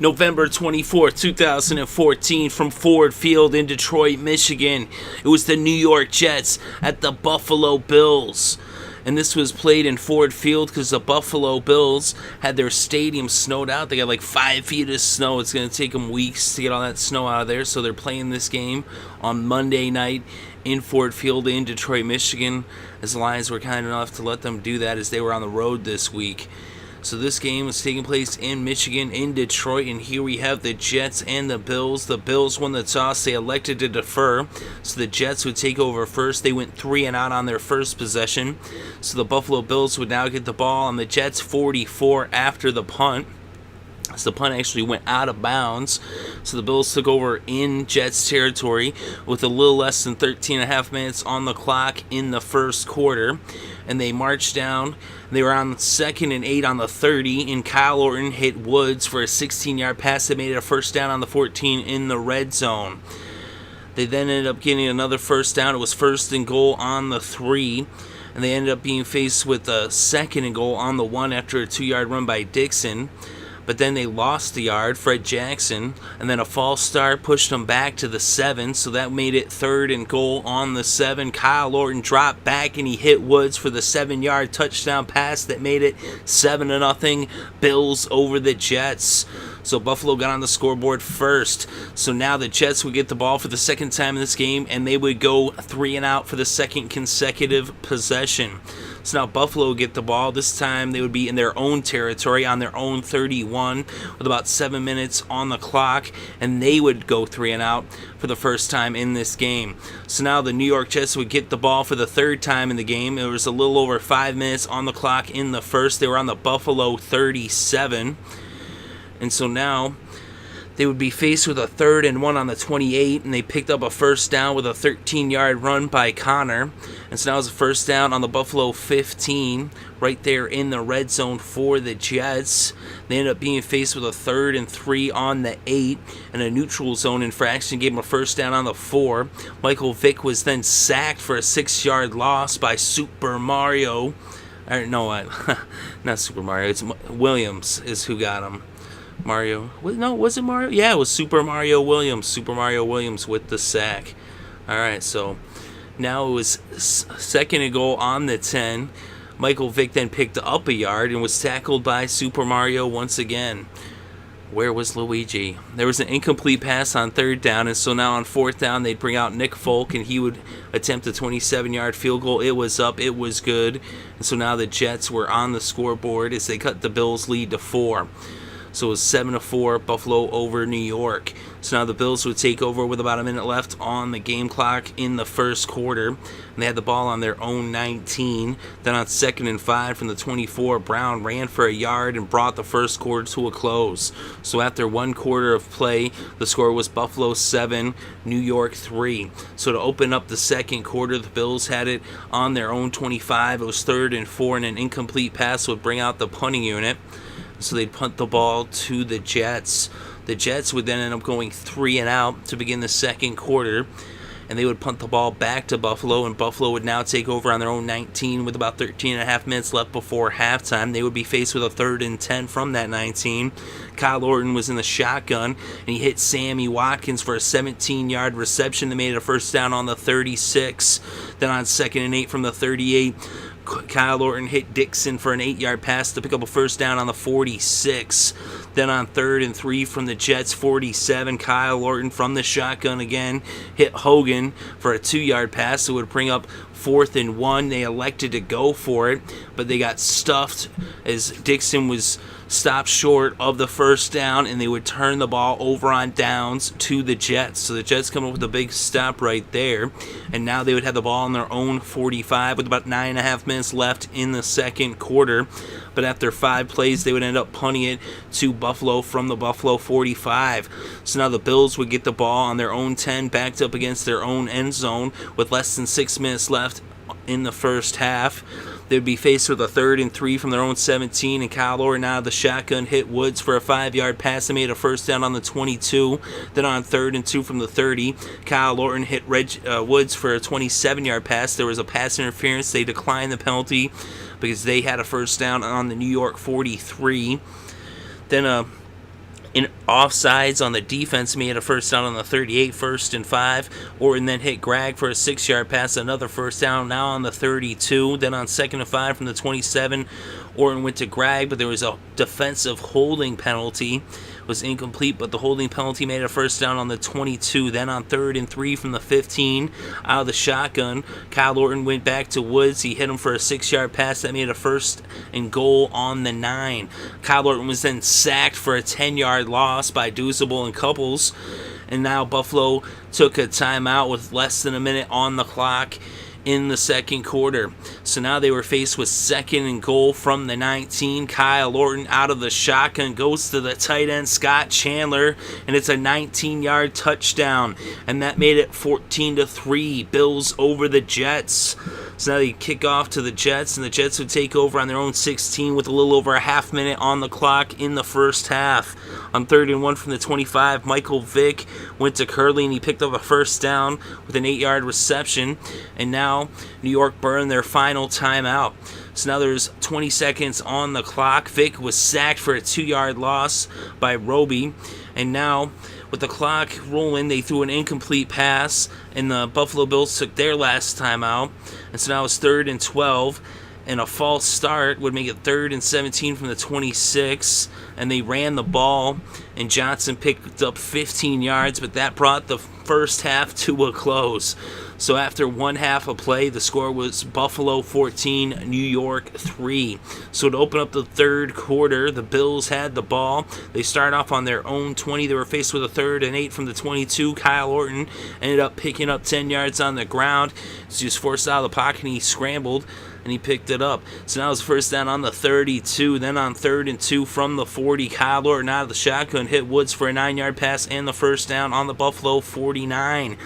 November 24th, 2014, from Ford Field in Detroit, Michigan. It was the New York Jets at the Buffalo Bills. And this was played in Ford Field because the Buffalo Bills had their stadium snowed out. They got like 5 feet of snow. It's going to take them weeks to get all that snow out of there. So they're playing this game on Monday night in Ford Field in Detroit, Michigan. As the Lions were kind enough to let them do that as they were on the road this week. So this game was taking place in Michigan, in Detroit, and here we have the Jets and the Bills. The Bills won the toss. They elected to defer, so the Jets would take over first. They went 3 and out on their first possession. So the Buffalo Bills would now get the ball on the Jets' 44 after the punt. So the punt actually went out of bounds. So the Bills took over in Jets territory with a little less than 13 and a half minutes on the clock in the first quarter. And they marched down. They were on 2nd and 8 on the 30, and Kyle Orton hit Woods for a 16-yard pass that made it a first down on the 14 in the red zone. They then ended up getting another first down. It was 1st and goal on the 3, and they ended up being faced with a 2nd and goal on the 1 after a 2-yard run by Dixon. But then they lost the yard, Fred Jackson, and then a false start pushed them back to the 7, so that made it 3rd and goal on the 7. Kyle Orton dropped back and he hit Woods for the 7-yard touchdown pass that made it 7-0 Bills over the Jets. So Buffalo got on the scoreboard first. So now the Jets would get the ball for the second time in this game, and they would go 3 and out for the second consecutive possession. So now Buffalo would get the ball. This time they would be in their own territory on their own 31 with about 7 minutes on the clock, and they would go 3 and out for the first time in this game. So now the New York Jets would get the ball for the third time in the game. It was a little over 5 minutes on the clock in the first. They were on the Buffalo 37. And so now they would be faced with a 3rd and 1 on the 28, and they picked up a first down with a 13-yard run by Connor. And so now it's a first down on the Buffalo 15, right there in the red zone for the Jets. They ended up being faced with a 3rd and 3 on the 8, and a neutral zone infraction gave them a first down on the 4. Michael Vick was then sacked for a 6-yard loss by Super Mario. Not Super Mario. It's Williams is who got him. Mario. No, was it Mario? Yeah, it was Super Mario Williams. Super Mario Williams with the sack. All right, so now it was 2nd and goal on the 10. Michael Vick then picked up a yard and was tackled by Super Mario once again. Where was Luigi? There was an incomplete pass on 3rd down, and so now on 4th down, they'd bring out Nick Folk, and he would attempt a 27-yard field goal. It was up. It was good. And so now the Jets were on the scoreboard as they cut the Bills' lead to 4. So it was 7-4, Buffalo over New York. So now the Bills would take over with about a minute left on the game clock in the first quarter. And they had the ball on their own 19. Then on 2nd and 5 from the 24, Brown ran for a yard and brought the first quarter to a close. So after 1 quarter of play, the score was Buffalo 7, New York 3. So to open up the second quarter, the Bills had it on their own 25. It was 3rd and 4, and an incomplete pass would bring out the punting unit. So they'd punt the ball to the Jets. The Jets would then end up going 3 and out to begin the second quarter, and they would punt the ball back to Buffalo, and Buffalo would now take over on their own 19 with about 13 and a half minutes left before halftime. They would be faced with a 3rd and 10 from that 19. Kyle Orton was in the shotgun, and he hit Sammy Watkins for a 17-yard reception that made it a first down on the 36. Then on 2nd and 8 from the 38, Kyle Orton hit Dixon for an 8-yard pass to pick up a first down on the 46. Then on 3rd and 3 from the Jets' 47, Kyle Orton from the shotgun again hit Hogan for a 2-yard pass that would bring up 4th and 1. They elected to go for it, but they got stuffed as Dixon was stopped short of the first down, and they would turn the ball over on downs to the Jets. So the Jets come up with a big stop right there, and now they would have the ball on their own 45 with about 9.5 minutes left in the second quarter. But after 5 plays, they would end up punting it to Buffalo from the Buffalo 45. So now the Bills would get the ball on their own 10, backed up against their own end zone with less than 6 minutes left in the first half. They'd be faced with a 3rd and 3 from their own 17, and Kyle Orton out of the shotgun hit Woods for a 5-yard pass that made a first down on the 22. Then on 3rd and 2 from the 30, Kyle Orton hit Woods for a 27-yard pass. There was a pass interference. They declined the penalty because they had a first down on the New York 43. Then in offsides on the defense made a first down on the 38, 1st and 5. Orton then hit Greg for a 6-yard pass, another first down, now on the 32. Then on 2nd and 5 from the 27, Orton went to Greg, but there was a defensive holding penalty. It was incomplete, but the holding penalty made a first down on the 22. Then on 3rd and 3 from the 15, out of the shotgun, Kyle Orton went back to Woods. He hit him for a 6-yard pass that made a 1st and goal on the 9. Kyle Orton was then sacked for a 10-yard loss by Duzable and Couples. And now Buffalo took a timeout with less than a minute on the clock in the second quarter. So now they were faced with 2nd and goal from the 19. Kyle Orton out of the shotgun goes to the tight end Scott Chandler, and it's a 19-yard touchdown, and that made it 14-3. Bills over the Jets. So now they kick off to the Jets, and the Jets would take over on their own 16 with a little over a half minute on the clock in the first half. On 3rd and 1 from the 25, Michael Vick went to Curley, and he picked up a first down with an 8-yard reception. And now New York burned their final timeout. So now there's 20 seconds on the clock. Vick was sacked for a 2-yard loss by Roby. And now, with the clock rolling, they threw an incomplete pass, and the Buffalo Bills took their last timeout. And so now it's 3rd and 12. And a false start would make it 3rd and 17 from the 26. And they ran the ball, and Johnson picked up 15 yards, but that brought the first half to a close. So after one half of play, the score was Buffalo 14, New York 3. So to open up the third quarter, the Bills had the ball. They started off on their own 20. They were faced with a 3rd and 8 from the 22. Kyle Orton ended up picking up 10 yards on the ground. He was forced out of the pocket, and he scrambled, and he picked it up. So now it's first down on the 32. Then on 3rd and 2 from the 40, Kyle Orton out of the shotgun hit Woods for a 9-yard pass and the first down on the Buffalo 49.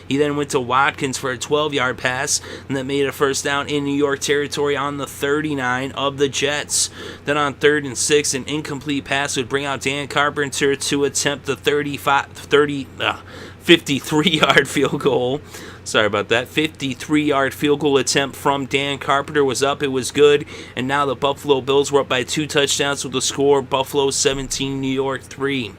He then went to Watkins for a 12-yard pass, and that made a first down in New York territory on the 39 of the Jets. Then on 3rd and 6, an incomplete pass would bring out Dan Carpenter to attempt the 53-yard field goal. Sorry about that. 53-yard field goal attempt from Dan Carpenter was up. It was good. And now the Buffalo Bills were up by 2 touchdowns with the score Buffalo 17, New York 3.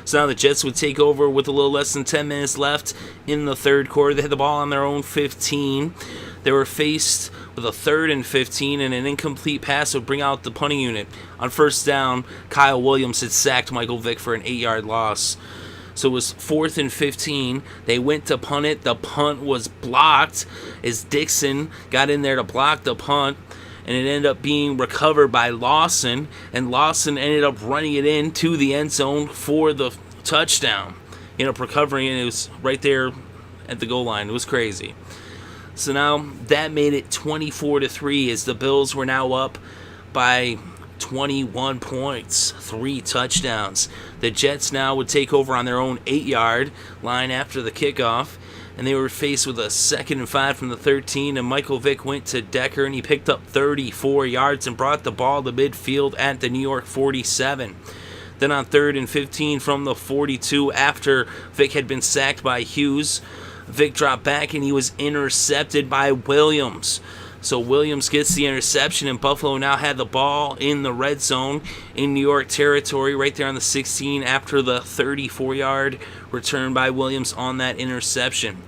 So now the Jets would take over with a little less than 10 minutes left in the third quarter. They had the ball on their own 15. They were faced with a 3rd and 15, and an incomplete pass would bring out the punting unit. On first down, Kyle Williams had sacked Michael Vick for an 8-yard loss. So it was 4th and 15. They went to punt it. The punt was blocked as Dixon got in there to block the punt, and it ended up being recovered by Lawson, and Lawson ended up running it into the end zone for the touchdown. Ended up recovering, and it was right there at the goal line. It was crazy. So now that made it 24-3 as the Bills were now up by 21 points, 3 touchdowns. The Jets now would take over on their own 8-yard line after the kickoff, and they were faced with a 2nd and 5 from the 13, and Michael Vick went to Decker, and he picked up 34 yards and brought the ball to midfield at the New York 47. Then on 3rd and 15 from the 42, after Vick had been sacked by Hughes, Vick dropped back, and he was intercepted by Williams. So Williams gets the interception, and Buffalo now had the ball in the red zone in New York territory right there on the 16 after the 34-yard return by Williams on that interception.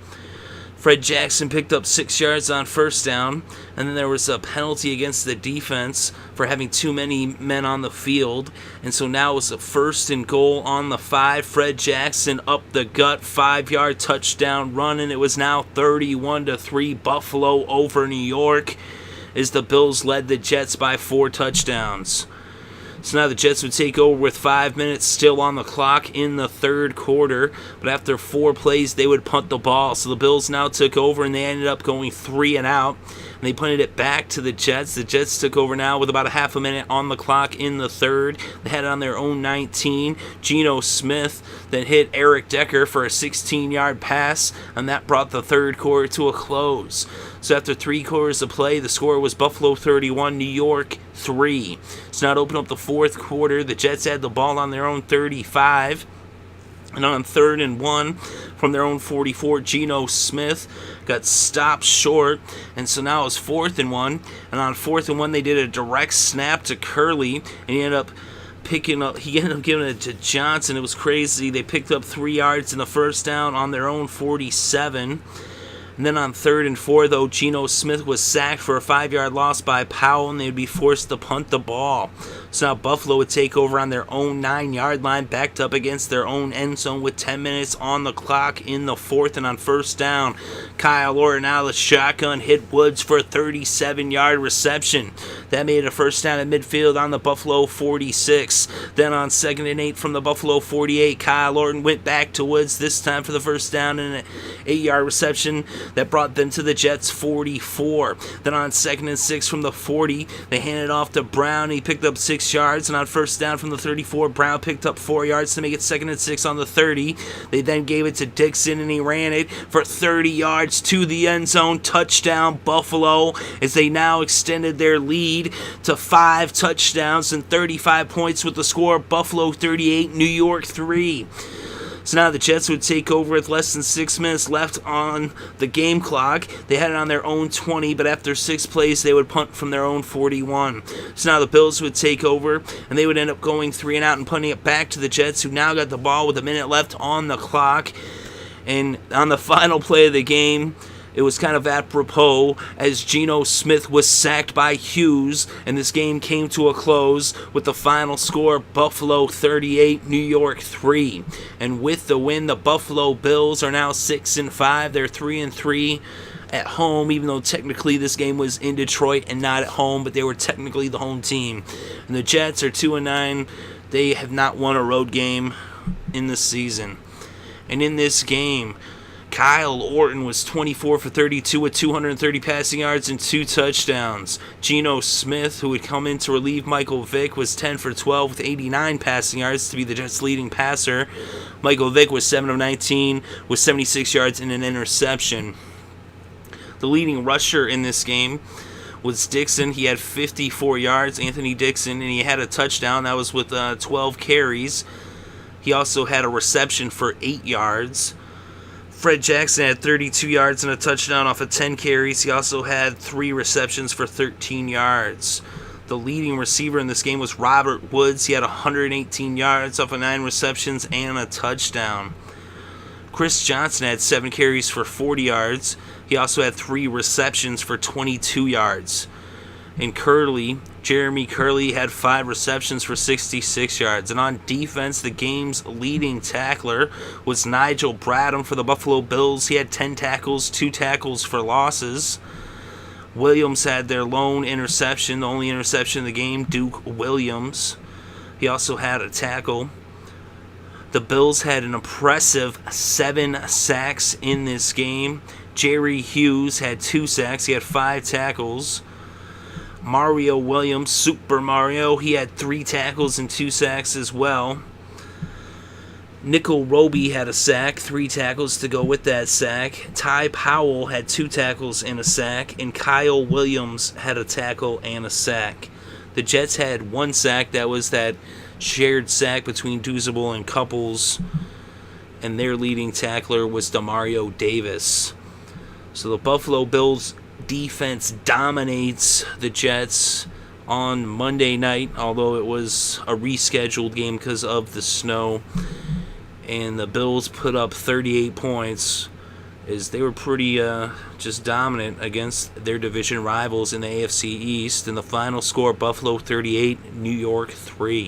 Fred Jackson picked up 6 yards on first down, and then there was a penalty against the defense for having too many men on the field, and so now it was a 1st and goal on the 5. Fred Jackson up the gut, 5-yard touchdown run, and it was now 31-3 Buffalo over New York as the Bills led the Jets by 4 touchdowns. So now the Jets would take over with 5 minutes still on the clock in the third quarter. But after 4 plays, they would punt the ball. So the Bills now took over, and they ended up going 3 and out. And they punted it back to the Jets. The Jets took over now with about a half a minute on the clock in the third. They had it on their own 19. Geno Smith then hit Eric Decker for a 16-yard pass, and that brought the third quarter to a close. So after 3 quarters of play, the score was Buffalo 31, New York 3. So now to open up the fourth quarter, the Jets had the ball on their own 35. And on 3rd and 1 from their own 44, Geno Smith got stopped short. And so now it's 4th and 1. And on 4th and 1, they did a direct snap to Curley, and he ended up he ended up giving it to Johnson. It was crazy. They picked up 3 yards in the first down on their own 47. And then on 3rd and 4, though, Geno Smith was sacked for a 5-yard loss by Powell, and they would be forced to punt the ball. So now Buffalo would take over on their own 9-yard line, backed up against their own end zone with 10 minutes on the clock in the 4th. And on 1st down, Kyle Orton out of the shotgun hit Woods for a 37-yard reception. That made it a 1st down at midfield on the Buffalo 46. Then on 2nd and 8 from the Buffalo 48, Kyle Orton went back to Woods, this time for the 1st down and an 8-yard reception that brought them to the Jets 44. Then on 2nd and 6 from the 40, they handed off to Brown. He picked up 6 yards, and on 1st down from the 34, Brown picked up 4 yards to make it 2nd and 6 on the 30. They then gave it to Dixon, and he ran it for 30 yards to the end zone. Touchdown Buffalo, as they now extended their lead to 5 touchdowns and 35 points with the score Buffalo 38, New York 3. So now the Jets would take over with less than 6 minutes left on the game clock. They had it on their own 20, but after 6 plays, they would punt from their own 41. So now the Bills would take over, and they would end up going 3 and out and punting it back to the Jets, who now got the ball with a minute left on the clock. And on the final play of the game, it was kind of apropos as Geno Smith was sacked by Hughes, and this game came to a close with the final score Buffalo 38, New York 3. And with the win, the Buffalo Bills are now 6-5. They're 3-3 at home, even though technically this game was in Detroit and not at home, but they were technically the home team. And the Jets are 2-9. They have not won a road game in this season. And in this game, Kyle Orton was 24 for 32 with 230 passing yards and 2 touchdowns. Geno Smith, who would come in to relieve Michael Vick, was 10 for 12 with 89 passing yards to be the Jets' leading passer. Michael Vick was 7 of 19 with 76 yards and an interception. The leading rusher in this game was Dixon. He had 54 yards, Anthony Dixon, and he had a touchdown. That was with 12 carries. He also had a reception for 8 yards. Fred Jackson had 32 yards and a touchdown off of 10 carries. He also had 3 receptions for 13 yards. The leading receiver in this game was Robert Woods. He had 118 yards off of 9 receptions and a touchdown. Chris Johnson had 7 carries for 40 yards. He also had 3 receptions for 22 yards. And Jeremy Curley had 5 receptions for 66 yards. And on defense, the game's leading tackler was Nigel Bradham for the Buffalo Bills. He had 10 tackles, 2 tackles for losses. Williams had their lone interception, the only interception in the game, Duke Williams. He also had a tackle. The Bills had an impressive 7 sacks in this game. Jerry Hughes had 2 sacks. He had 5 tackles. Mario Williams, Super Mario, he had 3 tackles and 2 sacks as well. Nickel Roby had a sack, 3 tackles to go with that sack. Ty Powell had 2 tackles and a sack, and Kyle Williams had a tackle and a sack. The Jets had 1 sack. That was that shared sack between Douzable and Couples, and their leading tackler was Demario Davis. So the Buffalo Bills defense dominates the Jets on Monday night, although it was a rescheduled game because of the snow. And the Bills put up 38 points as they were pretty just dominant against their division rivals in the AFC East. And the final score, Buffalo 38, New York 3.